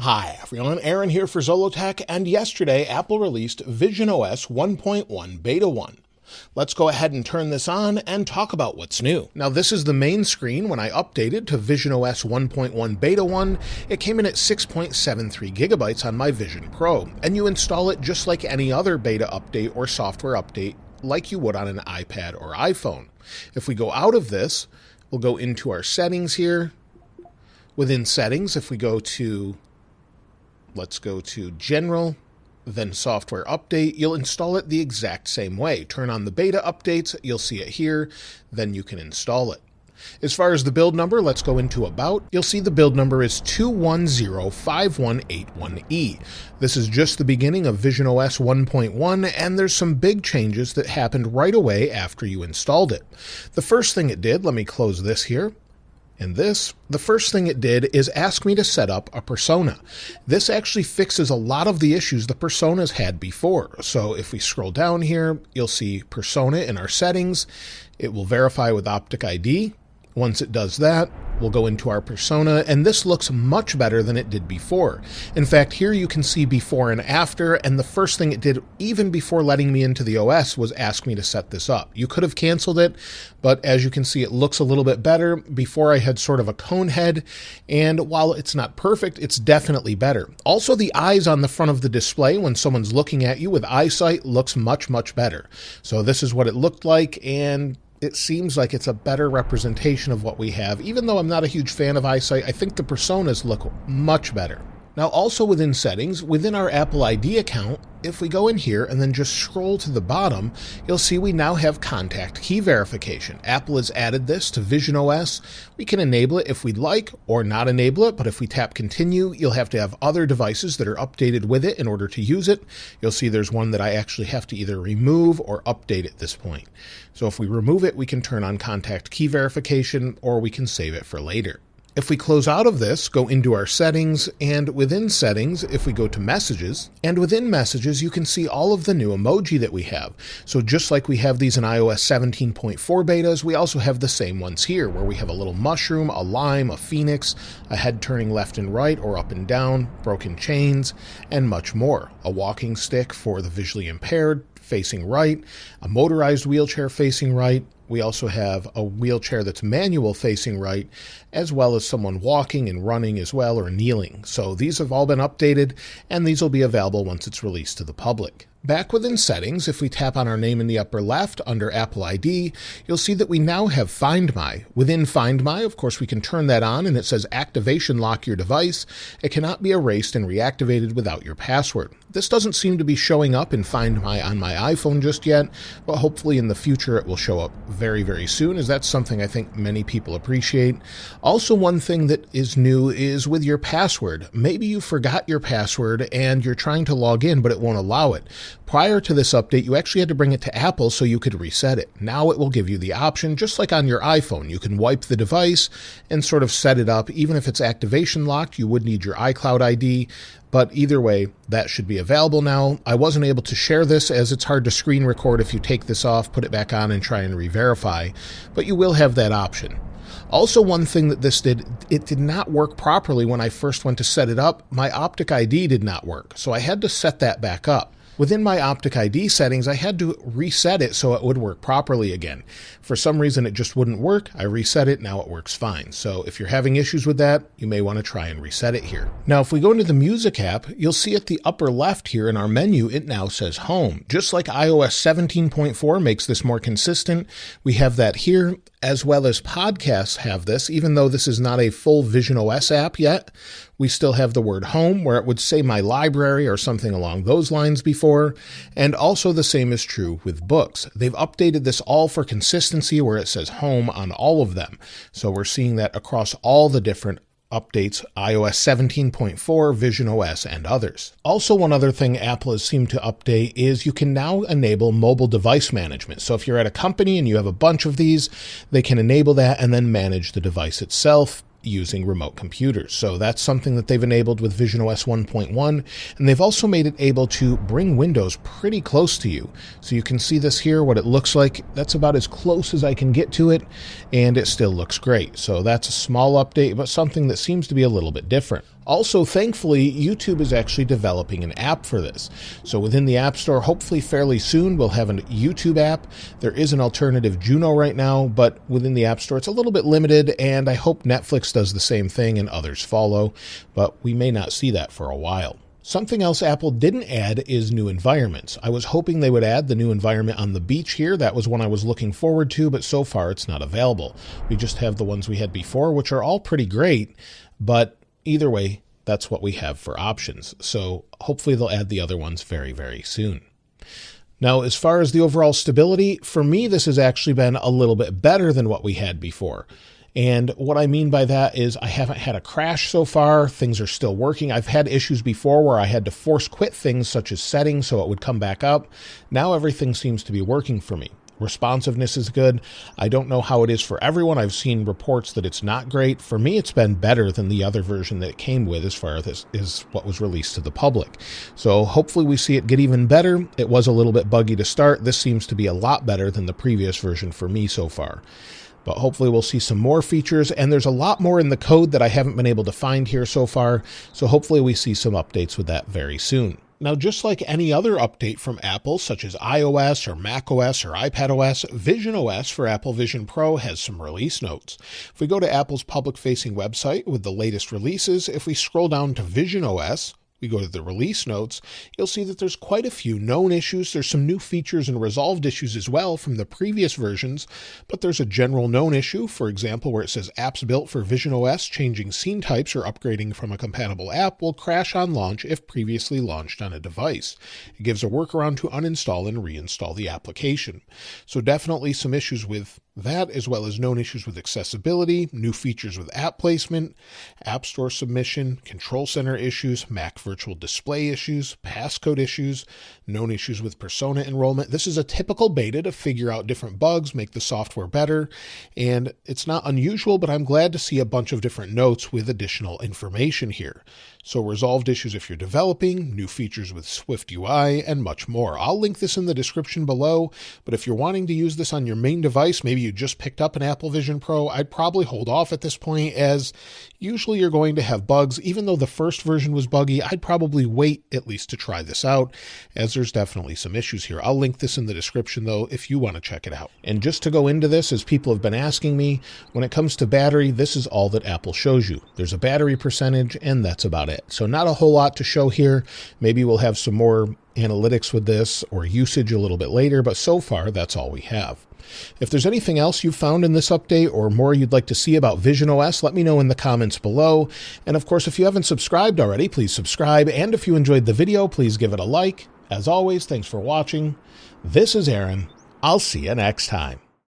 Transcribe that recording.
Hi everyone, Aaron here for Zollotech, and yesterday Apple released visionOS 1.1 Beta 1. Let's go ahead and turn this on and talk about what's new. Now this is the main screen. When I updated to visionOS 1.1 Beta 1, it came in at 6.73 gigabytes on my Vision Pro, and you install it just like any other beta update or software update like you would on an iPad or iPhone. If we go out of this, we'll go into our settings here. Within settings, if we go to let's go to General, then Software Update. You'll install it the exact same way. Turn on the beta updates, you'll see it here, then you can install it. As far as the build number, let's go into About. You'll see the build number is 2105181E. This is just the beginning of visionOS 1.1, and there's some big changes that happened right away after you installed it. The first thing it did, let me close this here. The first thing it did is ask me to set up a persona. This actually fixes a lot of the issues the personas had before. So if we scroll down here, you'll see persona in our settings. It will verify with Optic ID. Once it does that, we'll go into our persona, and this looks much better than it did before. In fact, here you can see before and after, and the first thing it did, even before letting me into the OS, was ask me to set this up. You could have canceled it, but as you can see, it looks a little bit better. Before I had sort of a cone head, and while it's not perfect, it's definitely better. Also, the eyes on the front of the display when someone's looking at you with eyesight looks much, much better. So this is what it looked like, and it seems like it's a better representation of what we have. Even though I'm not a huge fan of eyesight, I think the personas look much better. Now also within settings, within our Apple ID account, if we go in here and then just scroll to the bottom, you'll see we now have contact key verification. Apple has added this to visionOS. We can enable it if we'd like or not enable it, but if we tap continue, you'll have to have other devices that are updated with it in order to use it. You'll see there's one that I actually have to either remove or update at this point. So if we remove it, we can turn on contact key verification, or we can save it for later. If we close out of this, go into our settings, and within settings, if we go to messages, and within messages, you can see all of the new emoji that we have. So just like we have these in iOS 17.4 betas, we also have the same ones here, where we have a little mushroom, a lime, a phoenix, a head turning left and right or up and down, broken chains, and much more. A walking stick for the visually impaired, facing right, a motorized wheelchair facing right. We also have a wheelchair that's manual facing right, as well as someone walking and running as well, or kneeling. So these have all been updated, and these will be available once it's released to the public. Back within settings, if we tap on our name in the upper left under Apple ID, you'll see that we now have Find My. Within Find My, of course, we can turn that on, and it says activation lock your device. It cannot be erased and reactivated without your password. This doesn't seem to be showing up in Find My on my iPhone just yet, but hopefully in the future it will show up very, very soon, as that's something I think many people appreciate. Also, one thing that is new is with your password. Maybe you forgot your password and you're trying to log in, but it won't allow it. Prior to this update, you actually had to bring it to Apple so you could reset it. Now it will give you the option, just like on your iPhone. You can wipe the device and sort of set it up. Even if it's activation locked, you would need your iCloud ID. But either way, that should be available now. I wasn't able to share this as it's hard to screen record if you take this off, put it back on, and try and re-verify. But you will have that option. Also, one thing that this did, it did not work properly when I first went to set it up. My Optic ID did not work, so I had to set that back up. Within my Optic ID settings, I had to reset it so it would work properly again. For some reason, it just wouldn't work. I reset it. Now it works fine. So if you're having issues with that, you may want to try and reset it here. Now, if we go into the Music app, you'll see at the upper left here in our menu, it now says Home. Just like iOS 17.4 makes this more consistent, we have that here, as well as podcasts have this. Even though this is not a full visionOS app yet, we still have the word home, where it would say my library or something along those lines before. And also the same is true with books. They've updated this all for consistency, where it says home on all of them. So we're seeing that across all the different updates, iOS 17.4, visionOS, and others. Also, one other thing Apple has seemed to update is you can now enable mobile device management. So if you're at a company and you have a bunch of these, they can enable that and then manage the device itself using remote computers. So that's something that they've enabled with visionOS 1.1, and they've also made it able to bring Windows pretty close to you. So you can see this here, what it looks like. That's about as close as I can get to it, and it still looks great. So that's a small update, but something that seems to be a little bit different. Also, thankfully, YouTube is actually developing an app for this. So within the App Store, hopefully fairly soon, we'll have a YouTube app. There is an alternative Juno right now, but within the App Store, it's a little bit limited, and I hope Netflix does the same thing and others follow, but we may not see that for a while. Something else Apple didn't add is new environments. I was hoping they would add the new environment on the beach here. That was one I was looking forward to, but so far it's not available. We just have the ones we had before, which are all pretty great, but either way, that's what we have for options. So hopefully they'll add the other ones very, very soon. Now, as far as the overall stability, for me, this has actually been a little bit better than what we had before. And what I mean by that is I haven't had a crash so far. Things are still working. I've had issues before where I had to force quit things such as settings so it would come back up. Now everything seems to be working for me. Responsiveness is good. I don't know how it is for everyone. I've seen reports that it's not great. For me, it's been better than the other version that it came with as far as this is what was released to the public. So hopefully we see it get even better. It was a little bit buggy to start. This seems to be a lot better than the previous version for me so far. But hopefully we'll see some more features, and there's a lot more in the code that I haven't been able to find here so far. So hopefully we see some updates with that very soon. Now, just like any other update from Apple, such as iOS or macOS or iPadOS, visionOS for Apple Vision Pro has some release notes. If we go to Apple's public-facing website with the latest releases, if we scroll down to visionOS, we go to the release notes, you'll see that there's quite a few known issues. There's some new features and resolved issues as well from the previous versions, but there's a general known issue, for example, where it says apps built for visionOS changing scene types or upgrading from a compatible app will crash on launch if previously launched on a device. It gives a workaround to uninstall and reinstall the application. So definitely some issues with that, as well as known issues with accessibility, new features with app placement, App Store submission, Control Center issues, Mac virtual display issues, passcode issues, known issues with persona enrollment. This is a typical beta to figure out different bugs, make the software better, and it's not unusual, but I'm glad to see a bunch of different notes with additional information here. So resolved issues if you're developing, new features with Swift UI, and much more. I'll link this in the description below, but if you're wanting to use this on your main device, maybe you just picked up an Apple Vision Pro, I'd probably hold off at this point, as usually you're going to have bugs. Even though the first version was buggy, I'd probably wait at least to try this out, as there's definitely some issues here. I'll link this in the description though if you want to check it out. And just to go into this, as people have been asking me, when it comes to battery, this is all that Apple shows you. There's a battery percentage, and that's about it. So not a whole lot to show here. Maybe we'll have some more analytics with this or usage a little bit later, but so far that's all we have. If there's anything else you found in this update or more you'd like to see about visionOS, let me know in the comments below. And of course, if you haven't subscribed already, please subscribe. And if you enjoyed the video, please give it a like. As always, thanks for watching. This is Aaron. I'll see you next time.